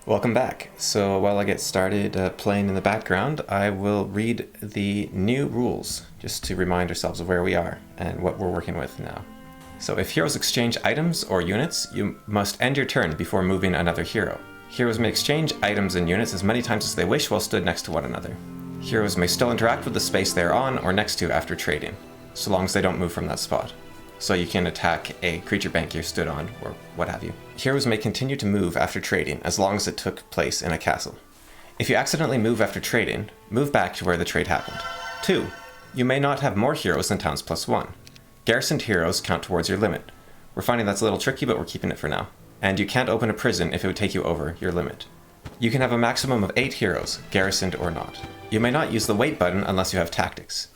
Welcome back. So while I get started playing in the background, I will read the new rules just to remind ourselves of where we are and what we're working with now. So if heroes exchange items or units, you must end your turn before moving another hero. Heroes may exchange items and units as many times as they wish while stood next to one another. Heroes may still interact with the space they are on or next to after trading, so long as they don't move from that spot. So you can attack a creature bank you stood on, or what have you. Heroes may continue to move after trading, as long as it took place in a castle. If you accidentally move after trading, move back to where the trade happened. 2. You may not have more heroes than towns +1. Garrisoned heroes count towards your limit. We're finding that's a little tricky, but we're keeping it for now. And you can't open a prison if it would take you over your limit. You can have a maximum of 8 heroes, garrisoned or not. You may not use the wait button unless you have tactics.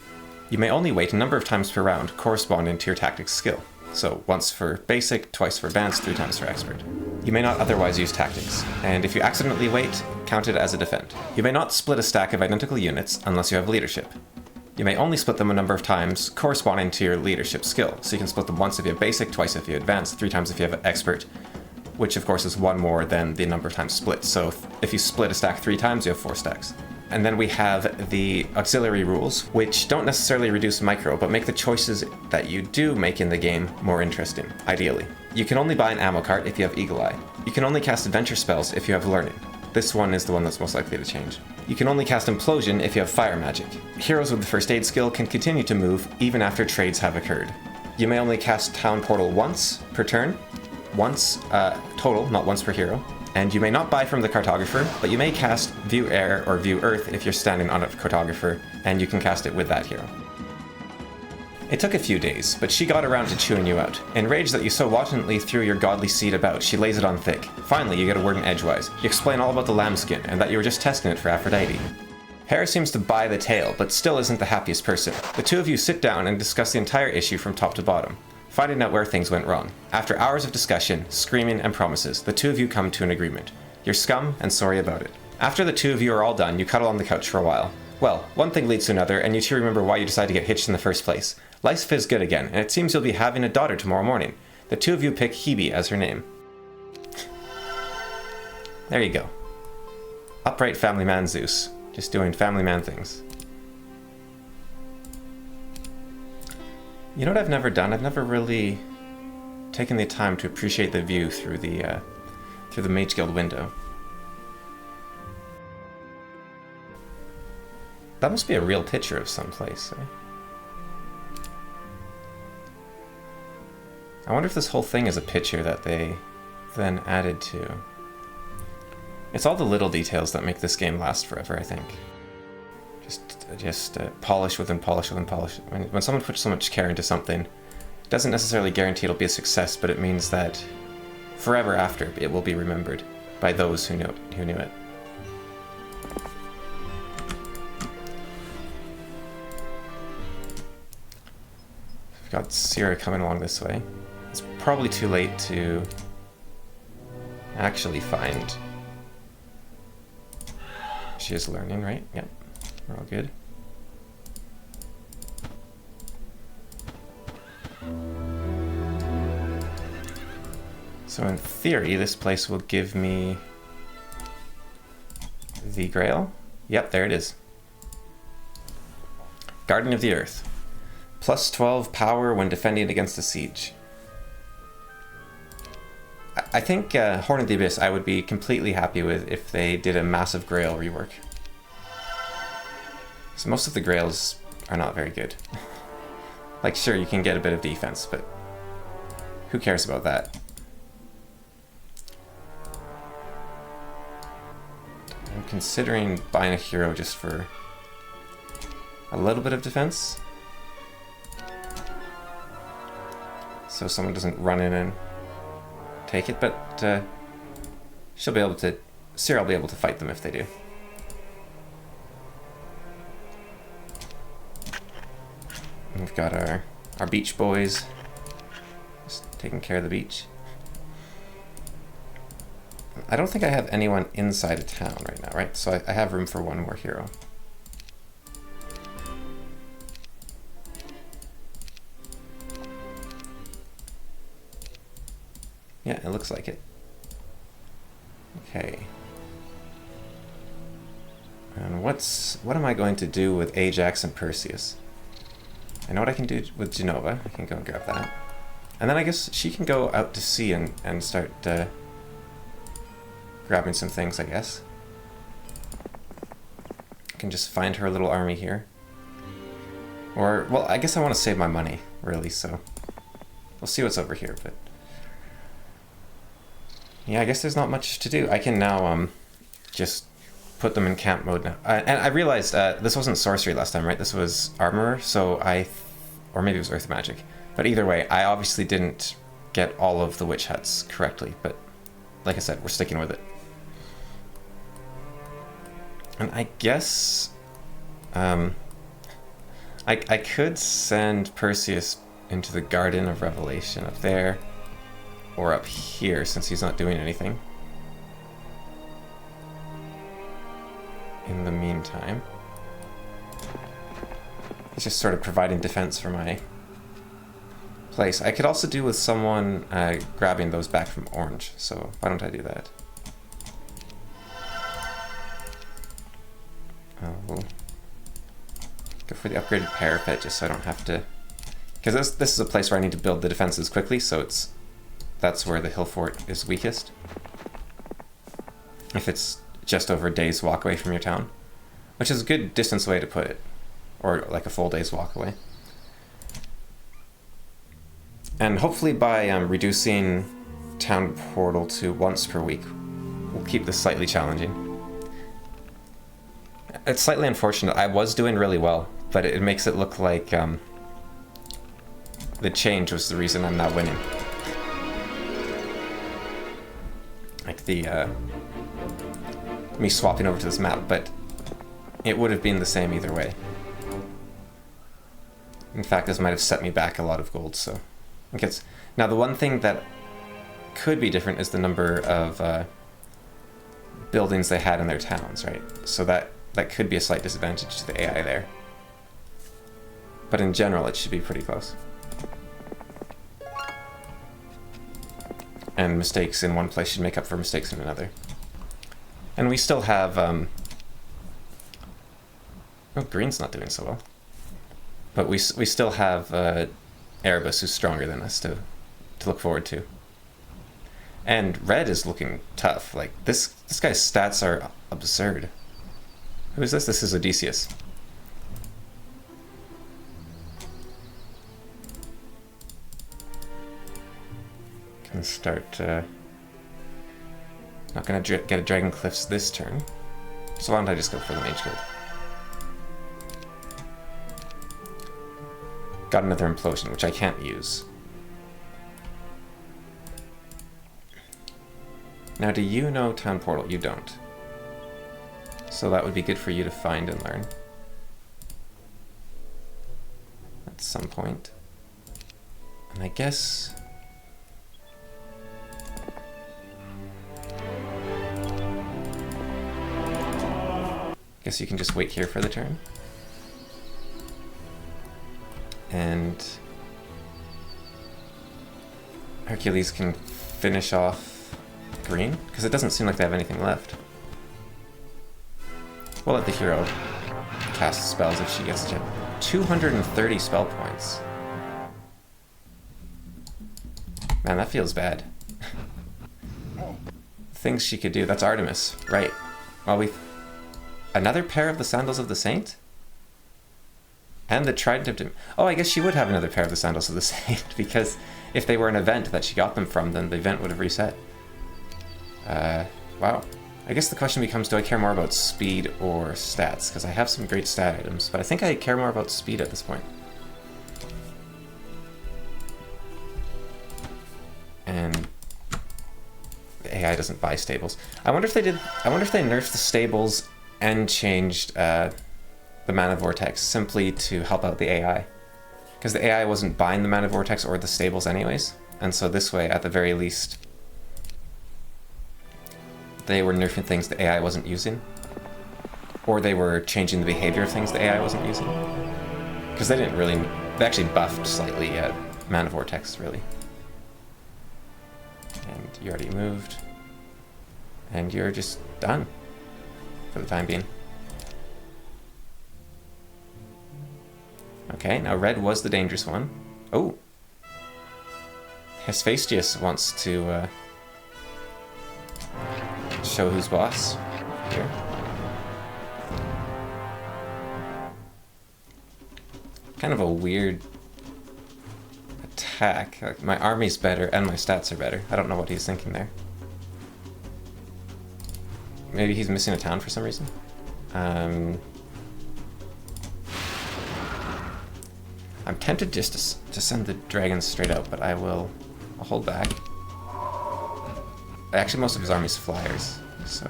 You may only wait a number of times per round, corresponding to your tactics skill. So once for basic, twice for advanced, 3 times for expert. You may not otherwise use tactics, and if you accidentally wait, count it as a defend. You may not split a stack of identical units unless you have leadership. You may only split them a number of times, corresponding to your leadership skill. So you can split them once if you have basic, twice if you have advanced, 3 times if you have expert, which of course is 1 more than the number of times split. So if you split a stack 3 times, you have 4 stacks. And then we have the auxiliary rules, which don't necessarily reduce micro, but make the choices that you do make in the game more interesting, ideally. You can only buy an ammo cart if you have Eagle Eye. You can only cast adventure spells if you have learning. This one is the one that's most likely to change. You can only cast implosion if you have fire magic. Heroes with the first aid skill can continue to move even after trades have occurred. You may only cast town portal once per turn, once total, not once per hero. And you may not buy from the cartographer, but you may cast View Air or View Earth if you're standing on a cartographer, and you can cast it with that hero. It took a few days, but she got around to chewing you out. Enraged that you so wantonly threw your godly seed about, she lays it on thick. Finally, you get a word in edgewise. You explain all about the lambskin, and that you were just testing it for Aphrodite. Hera seems to buy the tale, but still isn't the happiest person. The two of you sit down and discuss the entire issue from top to bottom, finding out where things went wrong. After hours of discussion, screaming, and promises, the two of you come to an agreement. You're scum and sorry about it. After the two of you are all done, you cuddle on the couch for a while. Well, one thing leads to another, and you two remember why you decided to get hitched in the first place. Life feels good again, and it seems you'll be having a daughter tomorrow morning. The two of you pick Hebe as her name. There you go. Upright family man Zeus. Just doing family man things. You know what I've never done? I've never really taken the time to appreciate the view through the Mage Guild window. That must be a real picture of someplace, eh? I wonder if this whole thing is a picture that they then added to. It's all the little details that make this game last forever, I think. Just polish within polish within polish. When someone puts so much care into something, it doesn't necessarily guarantee it'll be a success, but it means that forever after it will be remembered by those who knew it. We've got Sierra coming along this way. It's probably too late to actually find. She is learning, right? Yep. We're all good. So in theory, this place will give me the Grail. Yep, there it is. Guardian of the Earth. Plus 12 power when defending against a siege. I think Horn of the Abyss I would be completely happy with if they did a massive Grail rework. So most of the Grails are not very good. Like, sure, you can get a bit of defense, but who cares about that? I'm considering buying a hero just for a little bit of defense. So someone doesn't run in and take it, but she'll be able to... Sierra will be able to fight them if they do. We've got our beach boys just taking care of the beach. I don't think I have anyone inside a town right now, right? So I have room for one more hero. Yeah, it looks like it. Okay. And what am I going to do with Ajax and Perseus? I know what I can do with Genova. I can go and grab that. And then I guess she can go out to sea and start grabbing some things, I guess. I can just find her little army here. Or, well, I guess I want to save my money, really, so we'll see what's over here, but yeah, I guess there's not much to do. I can now just put them in camp mode now. And I realized this wasn't sorcery last time, right? This was armor, so or maybe it was earth magic. But either way, I obviously didn't get all of the witch huts correctly, but like I said, we're sticking with it. And I guess I could send Perseus into the Garden of Revelation up there, or up here, since he's not doing anything. In the meantime, he's just sort of providing defense for my place. I could also do with someone grabbing those back from Orange, so why don't I do that? We'll go for the upgraded parapet just so I don't have to... Because this is a place where I need to build the defenses quickly, so that's where the hill fort is weakest. If it's just over a day's walk away from your town, which is a good distance away to put it, or like a full day's walk away. And hopefully by reducing town portal to once per week, we'll keep this slightly challenging. It's slightly unfortunate. I was doing really well, but it makes it look like the change was the reason I'm not winning. Like me swapping over to this map, but it would have been the same either way. In fact, this might have set me back a lot of gold, so... Now, the one thing that could be different is the number of buildings they had in their towns, right? So that could be a slight disadvantage to the AI there. But in general, it should be pretty close. And mistakes in one place should make up for mistakes in another. And we still have... Oh, green's not doing so well. But we still have Erebus, who's stronger than us, to look forward to. And red is looking tough. Like, this guy's stats are absurd. Who is this? This is Odysseus. Can start... Not gonna get a Dragon Cliffs this turn. So why don't I just go for the Mage Guild? Got another Implosion, which I can't use. Now, do you know Town Portal? You don't. So that would be good for you to find and learn. At some point. And I guess... Guess you can just wait here for the turn. And Hercules can finish off green, because it doesn't seem like they have anything left. We'll let the hero cast spells if she gets to 230 spell points. Man, that feels bad. Things she could do. That's Artemis, right? Well, another pair of the Sandals of the Saint? And the Trident of... Oh, I guess she would have another pair of the Sandals of the Saint, because if they were an event that she got them from, then the event would have reset. Wow. I guess the question becomes, do I care more about speed or stats? Because I have some great stat items, but I think I care more about speed at this point. And the AI doesn't buy stables. I wonder if they nerfed the stables and changed the Mana Vortex simply to help out the AI. Because the AI wasn't buying the Mana Vortex or the stables anyways. And so this way, at the very least, they were nerfing things the AI wasn't using. Or they were changing the behavior of things the AI wasn't using. Because they didn't really... They actually buffed slightly Mana Vortex, really. And you already moved. And you're just done. For the time being. Okay, now red was the dangerous one. Oh! Hephaestus wants to show who's boss here. Kind of a weird attack. Like, my army's better and my stats are better. I don't know what he's thinking there. Maybe he's missing a town for some reason. I'm tempted just to send the dragons straight out, but I'll hold back. Actually, most of his army's flyers, so...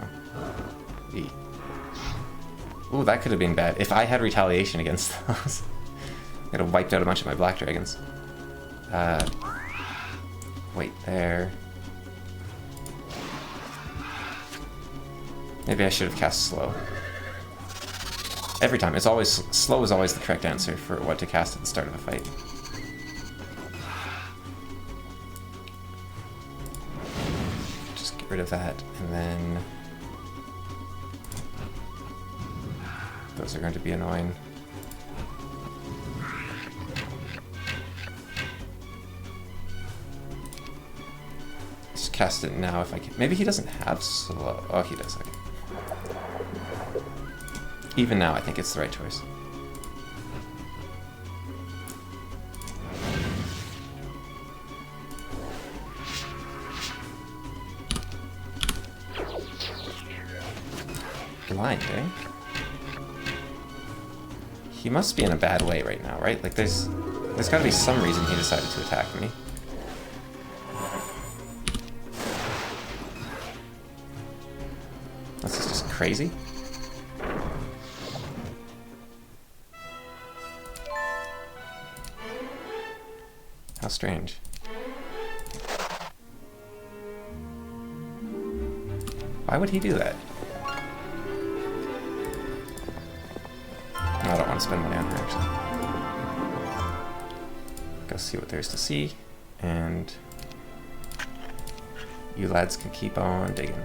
Ooh, that could have been bad. If I had retaliation against those, I could have wiped out a bunch of my black dragons. Wait there. Maybe I should have cast slow. Every time, it's always slow is always the correct answer for what to cast at the start of a fight. Just get rid of that, and then those are going to be annoying. Just cast it now if I can. Maybe he doesn't have slow. Oh, he does. Okay. Even now, I think it's the right choice. Blind, eh? He must be in a bad way right now, right? Like, there's gotta be some reason he decided to attack me. This is just crazy. How strange. Why would he do that? No, I don't want to spend money on her, actually. Go see what there is to see, and you lads can keep on digging.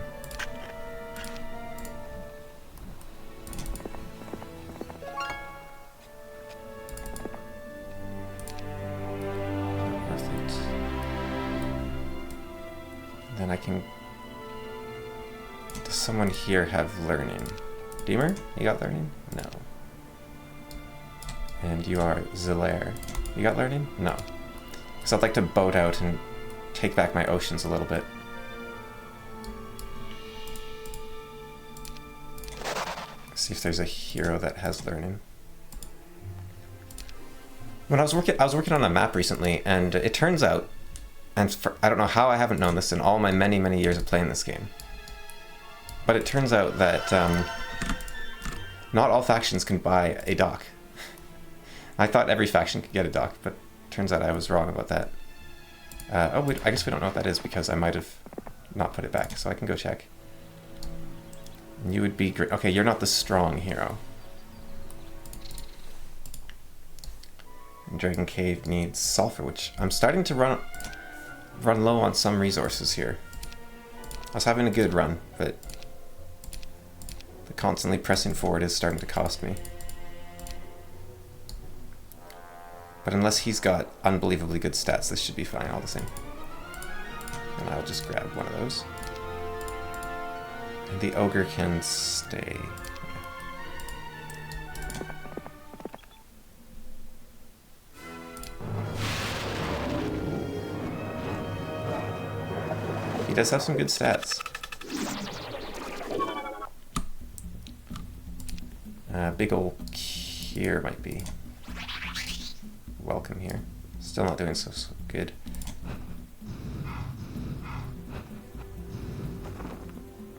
Then I can... Does someone here have learning? Deemer? You got learning? No. And you are Zilaire. You got learning? No. Because I'd like to boat out and take back my oceans a little bit. See if there's a hero that has learning. When I was working on a map recently, and it turns out, and I don't know how I haven't known this in all my many, many years of playing this game, but it turns out that not all factions can buy a dock. I thought every faction could get a dock, but it turns out I was wrong about that. Oh, wait, I guess we don't know what that is because I might have not put it back, so I can go check. You would be great. Okay, you're not the strong hero. And Dragon Cave needs sulfur, which I'm starting to run low on some resources here. I was having a good run, but the constantly pressing forward is starting to cost me. But unless he's got unbelievably good stats, this should be fine all the same. And I'll just grab one of those. And the ogre can stay. He does have some good stats. Big ol' Kier might be welcome here. Still not doing so good.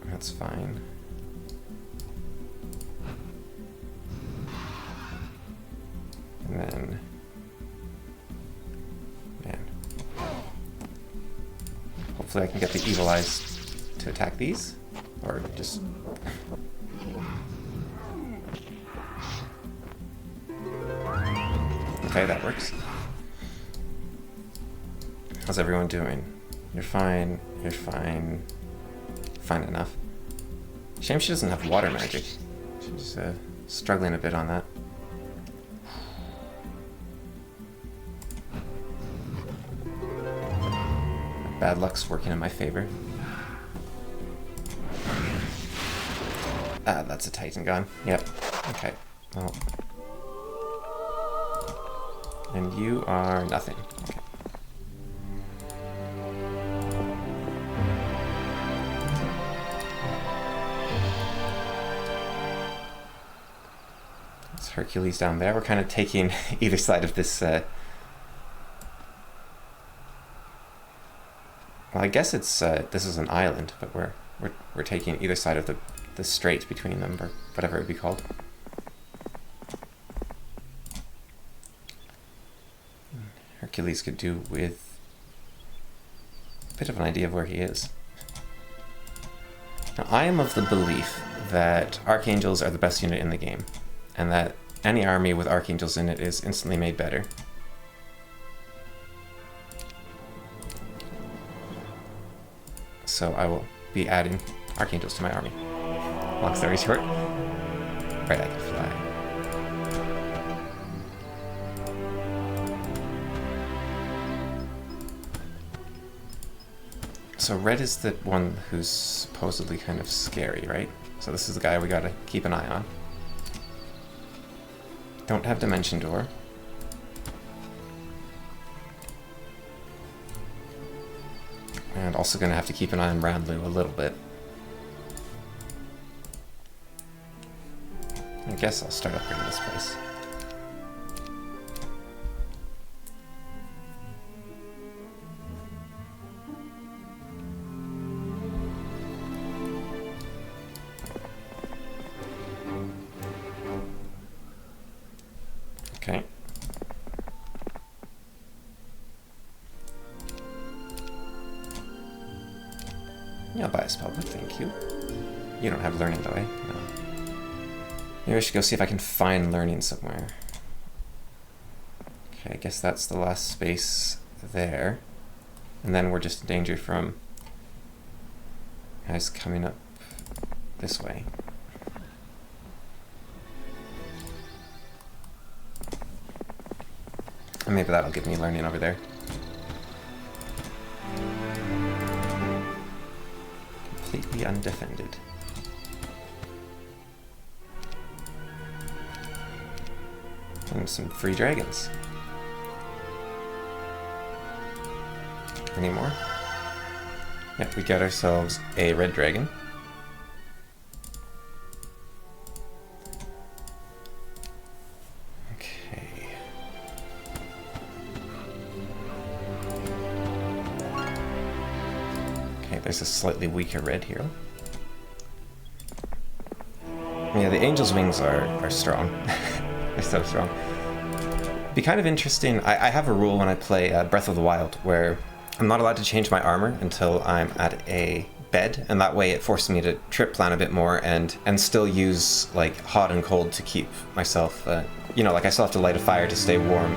That's fine. And then, man. Hopefully I can get the evil eyes to attack these, or just... Okay, that works. How's everyone doing? You're fine, you're fine. Fine enough. Shame she doesn't have water magic. She's struggling a bit on that. bad luck's working in my favor. Ah, that's a Titan gun. Yep. Okay. Well. And you are nothing. Okay. It's Hercules down there. We're kind of taking either side of this. Well, I guess it's this is an island, but we're taking either side of the strait between them, or whatever it would be called. Hercules could do with a bit of an idea of where he is. Now, I am of the belief that Archangels are the best unit in the game, and that any army with Archangels in it is instantly made better. So I will be adding Archangels to my army. Long story short. Right, I can fly. So red is the one who's supposedly kind of scary, right? So this is the guy we gotta keep an eye on. Don't have Dimension Door. And also gonna have to keep an eye on Brandlu a little bit. I guess I'll start upgrading this place. Okay. Yeah, I'll buy a spellbook, thank you. You don't have learning, do I? No. Maybe I should go see if I can find learning somewhere. Okay, I guess that's the last space there. And then we're just in danger from guys coming up this way. And maybe that'll give me learning over there. Completely undefended. And some free dragons. Any more? Yep, we got ourselves a red dragon. Okay. Okay, there's a slightly weaker red hero. Yeah, the angel's wings are strong. They're so strong. Be kind of interesting. I have a rule when I play Breath of the Wild where I'm not allowed to change my armor until I'm at a bed, and that way it forces me to trip plan a bit more and still use like hot and cold to keep myself, you know, like I still have to light a fire to stay warm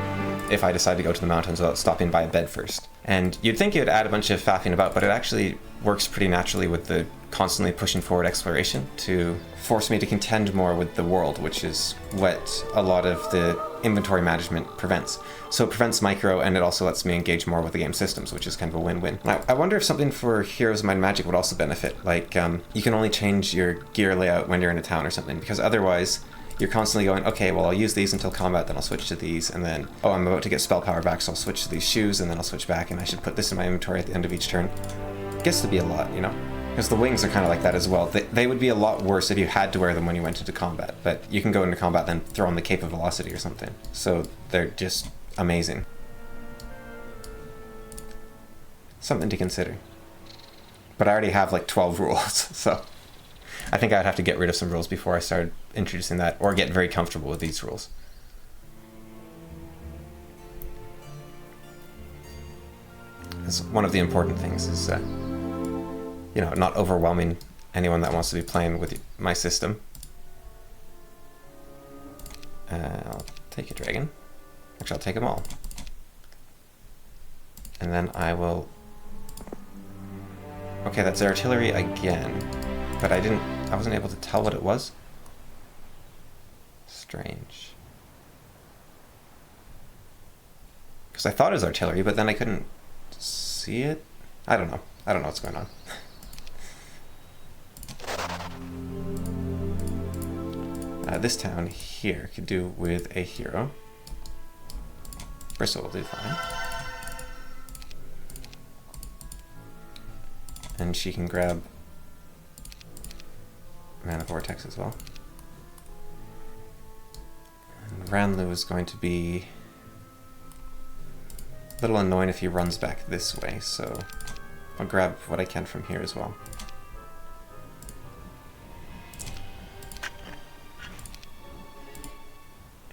if I decide to go to the mountains without stopping by a bed first. And you'd think it would add a bunch of faffing about, but it actually works pretty naturally with the constantly pushing forward exploration to force me to contend more with the world, which is what a lot of the inventory management prevents. So it prevents micro, and it also lets me engage more with the game systems, which is kind of a win-win. I wonder if something for Heroes of Might and Magic would also benefit, like you can only change your gear layout when you're in a town or something, because otherwise you're constantly going, okay, well, I'll use these until combat, then I'll switch to these, and then, oh, I'm about to get spell power back, so I'll switch to these shoes, and then I'll switch back, and I should put this in my inventory at the end of each turn. It gets to be a lot, you know? Because the wings are kind of like that as well. They would be a lot worse if you had to wear them when you went into combat, but you can go into combat then throw on the Cape of Velocity or something. So they're just amazing. Something to consider. But I already have like 12 rules, so I think I'd have to get rid of some rules before I started introducing that, or get very comfortable with these rules. Because one of the important things is you know, not overwhelming anyone that wants to be playing with my system. I'll take a dragon. Actually, I'll take them all. And then I will... Okay, that's artillery again. But I wasn't able to tell what it was. Strange. Because I thought it was artillery, but then I couldn't see it. I don't know. I don't know what's going on. This town here could do with a hero. Bristle will do fine. And she can grab Mana Vortex as well. And Ranlu is going to be a little annoying if he runs back this way, so I'll grab what I can from here as well.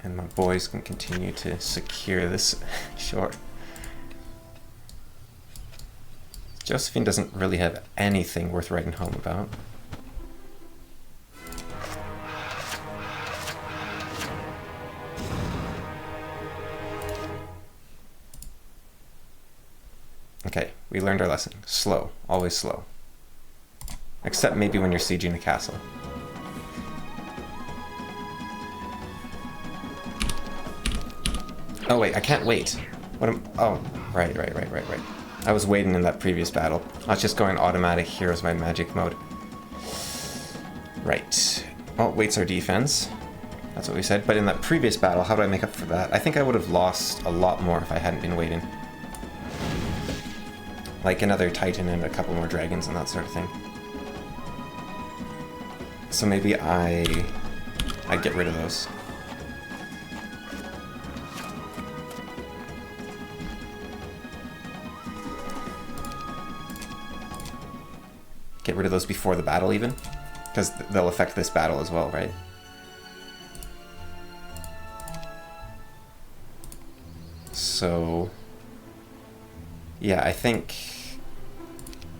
And my boys can continue to secure this shore. Josephine doesn't really have anything worth writing home about. Okay, we learned our lesson. Slow, always slow. Except maybe when you're sieging a castle. Oh wait, I can't wait. What am... Oh, right. I was waiting in that previous battle. I was just going automatic, here's my magic mode. Right. Well, wait's our defense. That's what we said. But in that previous battle, how do I make up for that? I think I would have lost a lot more if I hadn't been waiting. Like another Titan and a couple more dragons and that sort of thing. So maybe I'd get rid of those. Get rid of those before the battle even? Because they'll affect this battle as well, right? So... yeah, I think...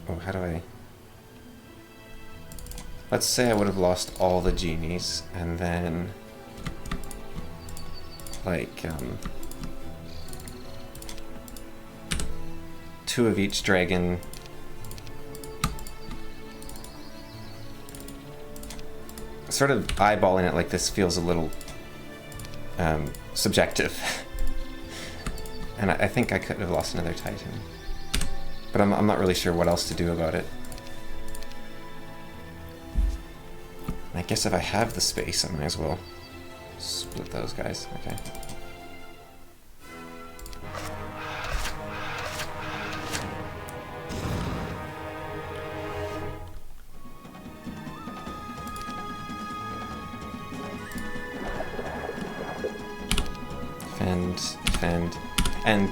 oh, how do I... let's say I would have lost all the genies, and then... like, 2 of each dragon... sort of eyeballing it like this feels a little subjective. And I think I could have lost another Titan. But I'm not really sure what else to do about it. I guess if I have the space, I might as well split those guys. Okay. Defend. And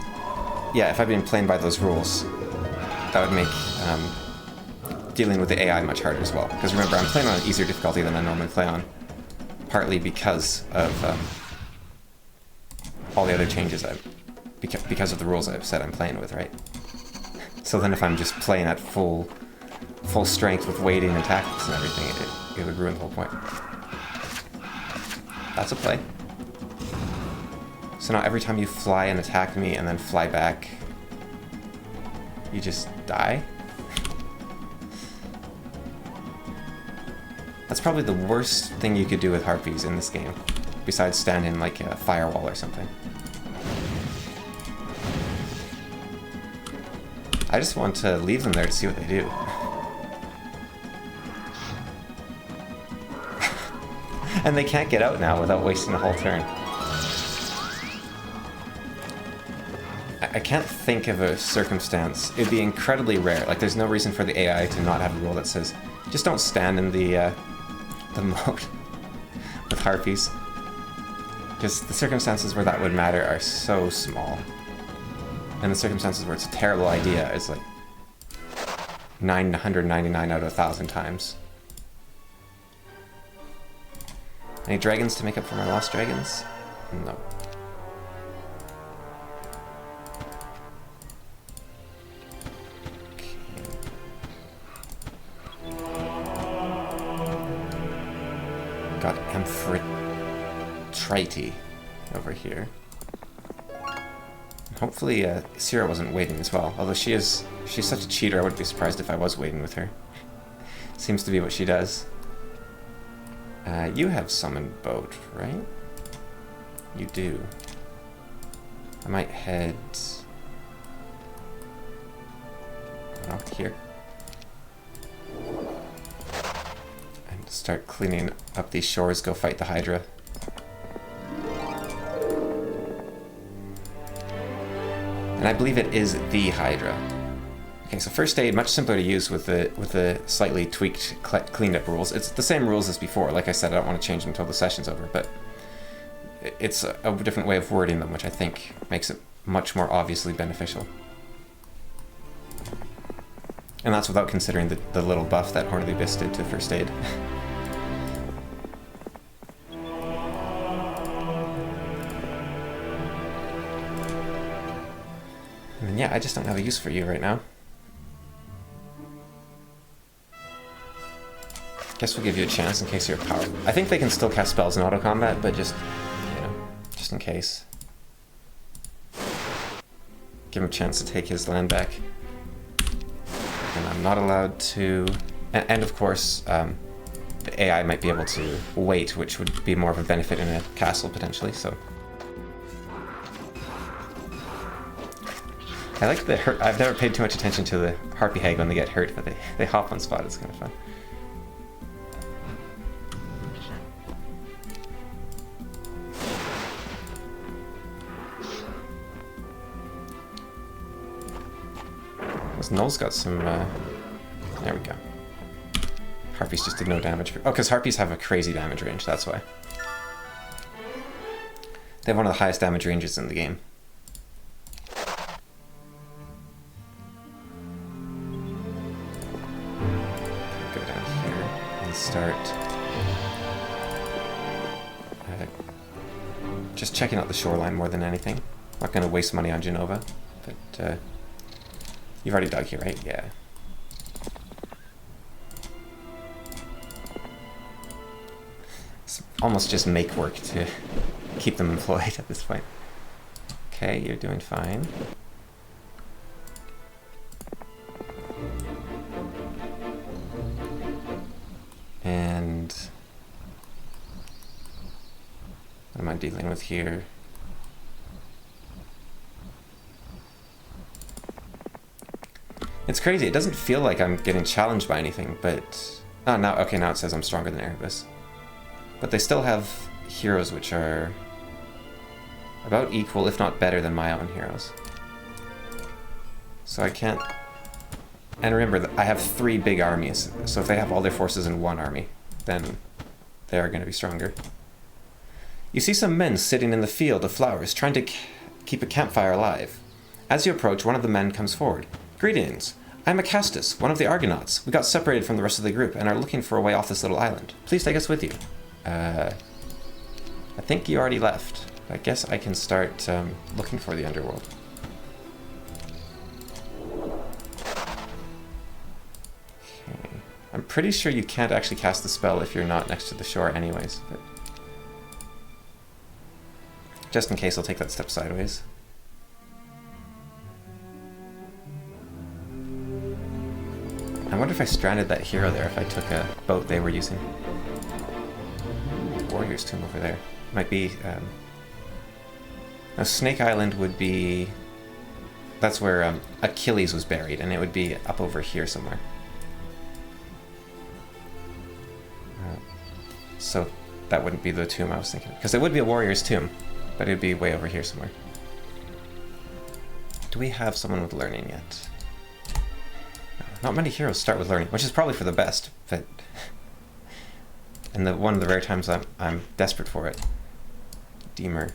yeah, if I'd been playing by those rules, that would make dealing with the AI much harder as well. Because remember, I'm playing on an easier difficulty than I normally play on, partly because of all the other changes because of the rules I've said I'm playing with, right? So then if I'm just playing at full strength with waiting and tactics and everything, it would ruin the whole point. That's a play. So now every time you fly and attack me and then fly back, you just die? That's probably the worst thing you could do with harpies in this game, besides stand in like a firewall or something. I just want to leave them there to see what they do. And they can't get out now without wasting a whole turn. I can't think of a circumstance. It'd be incredibly rare. Like, there's no reason for the AI to not have a rule that says, just don't stand in the mode with harpies. Just the circumstances where that would matter are so small. And the circumstances where it's a terrible idea is like 999 out of 1,000 times. Any dragons to make up for my lost dragons? No. Got Amphitrite over here. Hopefully Sierra wasn't waiting as well, although she's such a cheater, I wouldn't be surprised if I was waiting with her. Seems to be what she does. You have summoned boat, right? You do. I might head well, here. And start cleaning up these shores, go fight the Hydra. And I believe it is the Hydra. Okay, so first aid, much simpler to use with the slightly tweaked, cleaned up rules. It's the same rules as before. Like I said, I don't want to change them until the session's over, but it's a different way of wording them, which I think makes it much more obviously beneficial. And that's without considering the little buff that Horned Abyss did to first aid. And then, yeah, I just don't have a use for you right now. Guess we'll give you a chance in case you're powerful. I think they can still cast spells in auto combat, but just, you know, just in case. Give him a chance to take his land back. And I'm not allowed to... And of course, the AI might be able to wait, which would be more of a benefit in a castle, potentially, so... I like the hurt. I've never paid too much attention to the Harpy Hag when they get hurt, but they hop on spot. It's kind of fun. Null's got some, there we go. Harpies just did no damage. Oh, because Harpies have a crazy damage range, that's why. They have one of the highest damage ranges in the game. Go down here and start just checking out the shoreline more than anything. Not going to waste money on Genova, but you've already dug here, right? Yeah. It's almost just make work to keep them employed at this point. Okay, you're doing fine. And what am I dealing with here? It's crazy. It doesn't feel like I'm getting challenged by anything, but... Oh, now, okay, now it says I'm stronger than Erebus. But they still have heroes which are about equal, if not better, than my own heroes. So I can't... And remember, that I have 3 big armies, so if they have all their forces in one army, then they are going to be stronger. You see some men sitting in the field of flowers, trying to keep a campfire alive. As you approach, one of the men comes forward. Greetings. I'm Acastus, one of the Argonauts. We got separated from the rest of the group and are looking for a way off this little island. Please take us with you. I think you already left. I guess I can start looking for the underworld. Okay. I'm pretty sure you can't actually cast the spell if you're not next to the shore anyways. But just in case, I'll take that step sideways. I wonder if I stranded that hero there, if I took a boat they were using. Warrior's Tomb over there. Might be... Now, Snake Island would be... That's where Achilles was buried, and it would be up over here somewhere. So that wouldn't be the tomb I was thinking. Because it would be a warrior's tomb, but it would be way over here somewhere. Do we have someone with learning yet? Not many heroes start with learning, which is probably for the best, but... and one of the rare times I'm desperate for it. Deemer.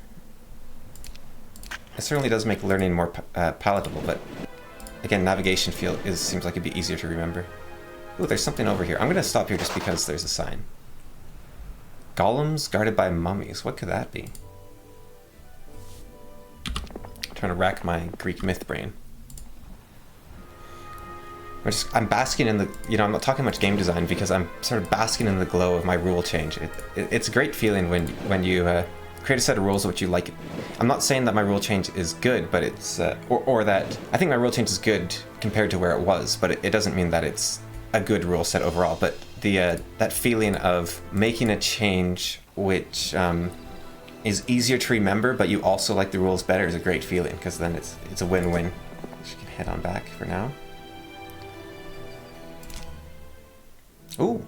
It certainly does make learning more palatable, but... Again, navigation seems like it'd be easier to remember. Ooh, there's something over here. I'm gonna stop here just because there's a sign. Golems guarded by mummies. What could that be? I'm trying to rack my Greek myth brain. I'm basking in the, I'm not talking much game design because I'm sort of basking in the glow of my rule change. It's a great feeling when you create a set of rules which you like. I'm not saying that my rule change is good, but it's, or that, I think my rule change is good compared to where it was, but it doesn't mean that it's a good rule set overall. But that feeling of making a change which is easier to remember, but you also like the rules better is a great feeling, because then it's a win-win. You can head on back for now. Ooh.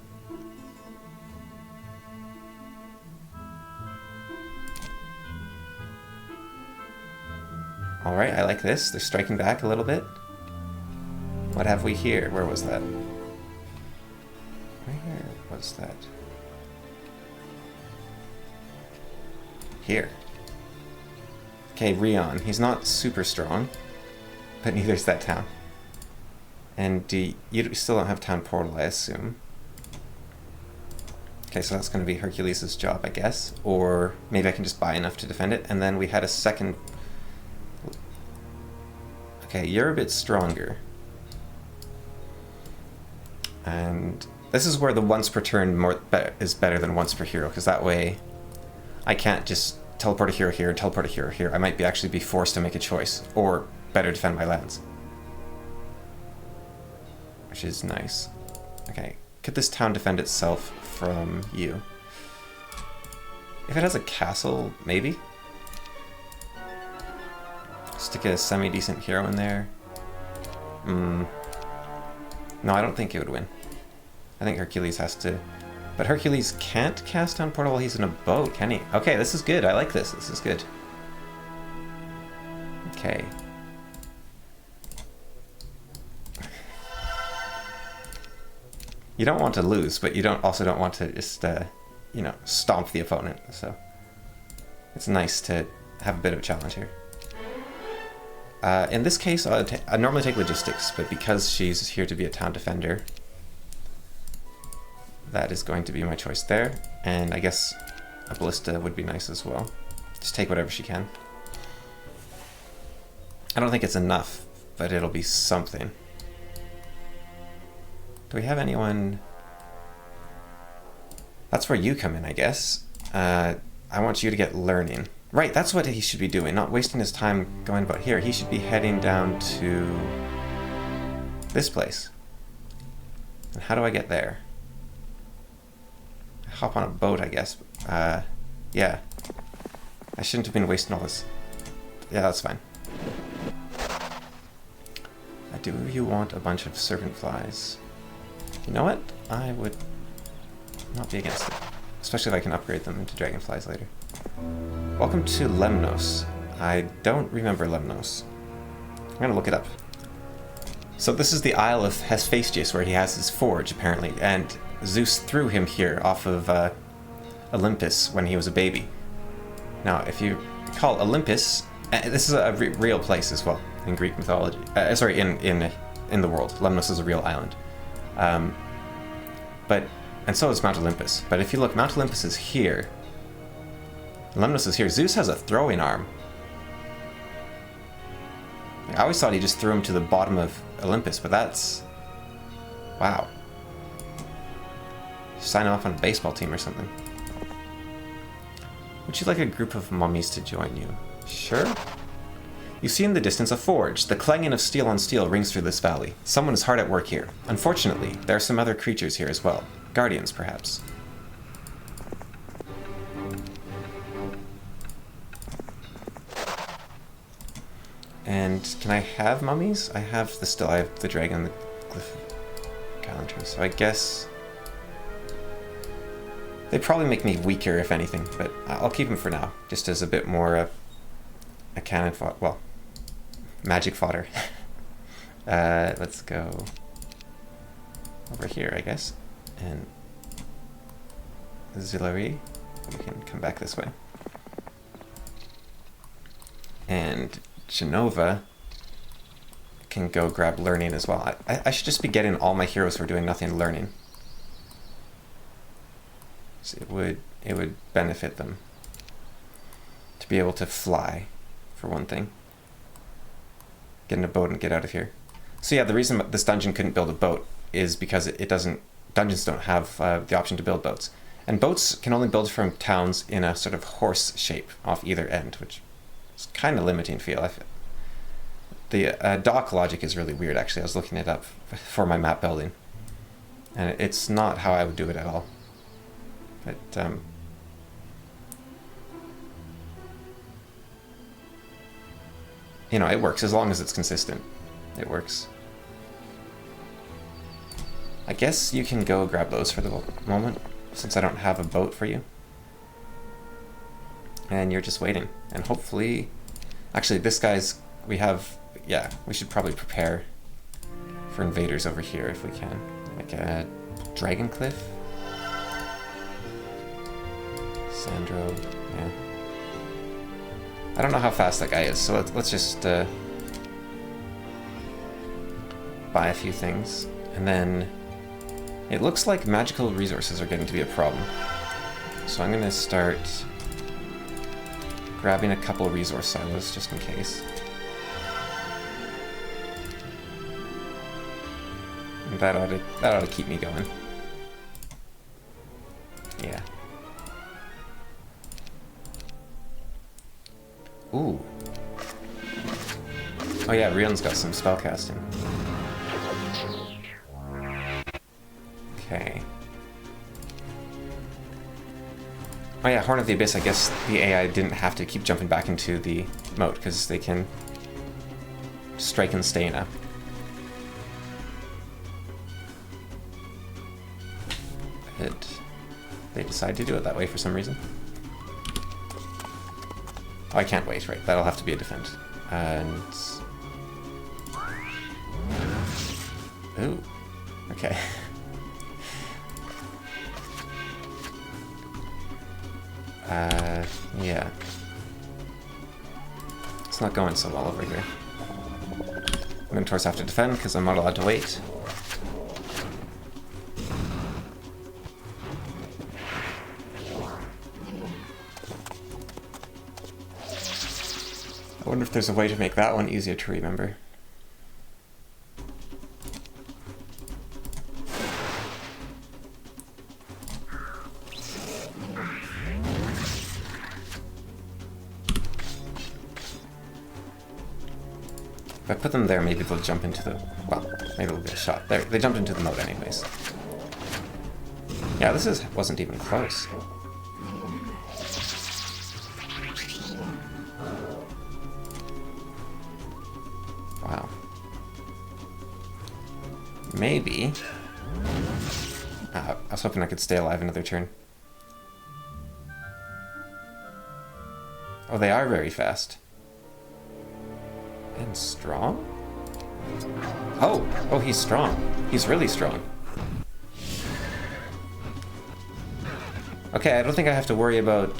Alright, I like this. They're striking back a little bit. What have we here? Where was that? Where was that? Here. Okay, Rion. He's not super strong, but neither's that town. And you still don't have town portal, I assume. Okay, so that's going to be Hercules' job, I guess. Or maybe I can just buy enough to defend it. And then we had a second... Okay, you're a bit stronger. And this is where the once per turn is better than once per hero, because that way I can't just teleport a hero here and teleport a hero here. I might actually be forced to make a choice, or better defend my lands. Which is nice. Okay, could this town defend itself from you? If it has a castle, maybe? Stick a semi-decent hero in there. No, I don't think it would win. I think Hercules has to... But Hercules can't cast down portal while he's in a boat, can he? Okay, this is good. I like this. This is good. Okay. You don't want to lose, but you also don't want to just, you know, stomp the opponent. So it's nice to have a bit of a challenge here. In this case, I normally take logistics, but because she's here to be a town defender, that is going to be my choice there. And I guess a ballista would be nice as well. Just take whatever she can. I don't think it's enough, but it'll be something. Do we have anyone? That's where you come in, I guess. I want you to get learning. Right, that's what he should be doing, not wasting his time going about here. He should be heading down to this place. And how do I get there? I hop on a boat, I guess. Yeah. I shouldn't have been wasting all this. Yeah, that's fine. Do you want a bunch of serpent flies? You know what? I would not be against it. Especially if I can upgrade them into dragonflies later. Welcome to Lemnos. I don't remember Lemnos. I'm gonna look it up. So this is the Isle of Hephaestus, where he has his forge, apparently, and Zeus threw him here off of Olympus when he was a baby. Now, if you recall, Olympus, this is a real place as well in Greek mythology. Sorry, in the world. Lemnos is a real island. And so is Mount Olympus. But if you look, Mount Olympus is here. Lemnos is here. Zeus has a throwing arm. I always thought he just threw him to the bottom of Olympus, but that's... Wow. Sign off on a baseball team or something. Would you like a group of mummies to join you? Sure. You see in the distance a forge. The clanging of steel on steel rings through this valley. Someone is hard at work here. Unfortunately, there are some other creatures here as well. Guardians, perhaps. And can I have mummies? I have the dragon, the glyph gallantry, so I guess they probably make me weaker if anything, but I'll keep them for now, just as a bit more a cannon fodder, well, magic fodder. Let's go over here, I guess, and auxiliary, we can come back this way. And Genova can go grab learning as well. I should just be getting all my heroes who are doing nothing learning. So it would benefit them to be able to fly, for one thing. Get in a boat and get out of here. So yeah, the reason this dungeon couldn't build a boat is because dungeons don't have the option to build boats. And boats can only build from towns in a sort of horse shape off either end, which is kind of limiting feel. The dock logic is really weird, actually. I was looking it up for my map building, and it's not how I would do it at all. But you know, it works as long as it's consistent. It works. I guess you can go grab those for the moment, since I don't have a boat for you. And you're just waiting. And hopefully... Actually, this guy's... We have... Yeah, we should probably prepare for invaders over here if we can. Like a dragon cliff? Sandro, yeah. I don't know how fast that guy is, so let's just buy a few things. And then it looks like magical resources are getting to be a problem. So I'm going to start grabbing a couple resource silos just in case. And that ought to keep me going. Yeah. Ooh. Oh yeah, Rion's got some spellcasting. Okay. Oh yeah, Horn of the Abyss, I guess the AI didn't have to keep jumping back into the moat, because they can strike and stay up. But they decide to do it that way for some reason. Oh, I can't wait, right? That'll have to be a defend. And... Ooh. Okay. Yeah. It's not going so well over here. Minotaurs have to defend because I'm not allowed to wait. I wonder if there's a way to make that one easier to remember. If I put them there, maybe they'll jump into the... Well, maybe they'll get a shot. There, they jumped into the moat anyways. Yeah, this wasn't even close. Wow. Maybe... I was hoping I could stay alive another turn. Oh, they are very fast. And strong? Oh! Oh, he's strong. He's really strong. Okay, I don't think I have to worry about,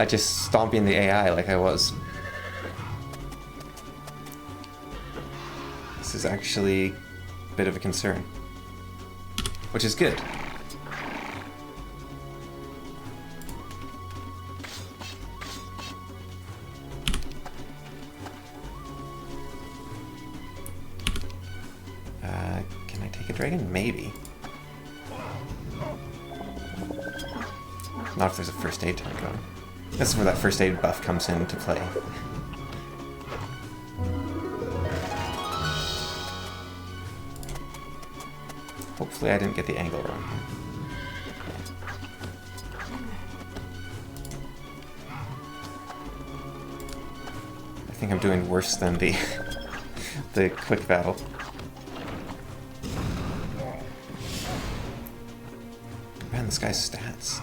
just stomping the AI like I was. This is actually a bit of a concern. Which is good. Can I take a dragon? Maybe. Not if there's a first aid tank on. This is where that first aid buff comes into play. Hopefully I didn't get the angle wrong. I think I'm doing worse than the the quick battle. Man, this guy's stats.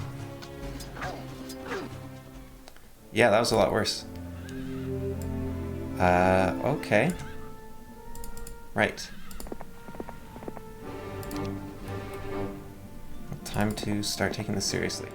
Yeah, that was a lot worse. Okay. Right. Time to start taking this seriously.